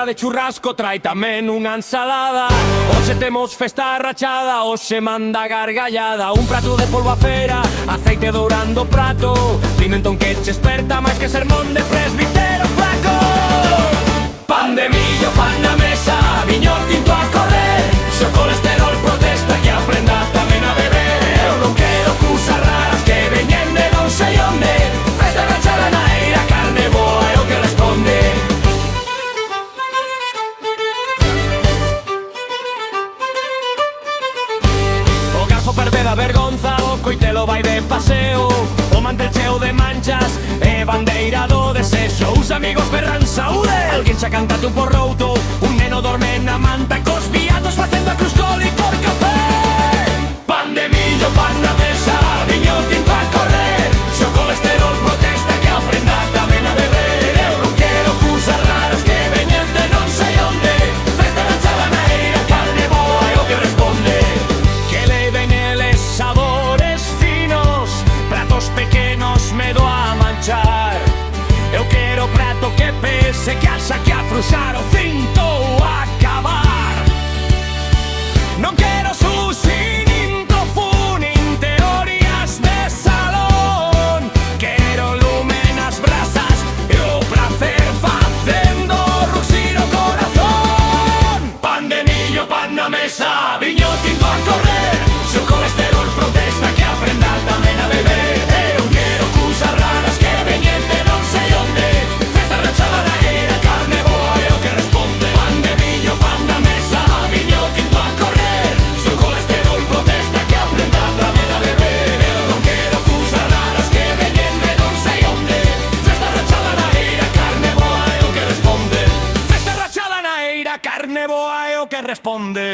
de churrasco trae tamén unha ensalada. Hoxe temos festa rachada, hoxe manda gargallada. Un prato de polvo a cera, aceite dourando o prato, pimentón que che esperta máis que sermón de presbitero flaco. Pan de millo, pan na mesa, viño tinto a correr. Se o colesterol protesta que aprenda tamén a beber. Eu non quero cousas raras que veñen de non sei onde. Festa rachada na eira, carne boa é o que responde. O garfo perde da vergonza, o coitelo vai de paseo. O mantel cheo de manchas e bandeira do desexo. Os amigos berran saúde, alguén xa cantate un porrouto. Un neno dorme na manta cos viados facendo a cruz coli por café. Pan de millo, pan na mesa, viño tinto a correr. Se o colesterol protesta que aprenda tamén a beber. Eu non quero cousas raras que veñen de non sei onde. Festa rachada na eira, carne boa é o que responde. Que leven eles sabores finos, pratos pequenos medo a manchar. Eu quero prato que pese, que haxa que afrouxar o cinto ou acabar. Non quero sushi, nin tofu, nin teorías de salón. Quero lume nas brasas e o prazer facendo ruxir o corazón. Pan de millo, pan na mesa, viño tinto a correr. Se o colesterol protesta que aprenda tamén a beber. Eu quero cousas raras que veñen de non sei onde. Festa rachada na eira, carne boa é o que responde. Pan de millo, pan na mesa, viño tinto a correr. Se o colesterol protesta que aprenda tamén a beber. Eu non quero cousas raras que veñen de non sei onde. Festa rachada na eira, carne boa é o que responde. Festa rachada na eira, carne boa é o que responde.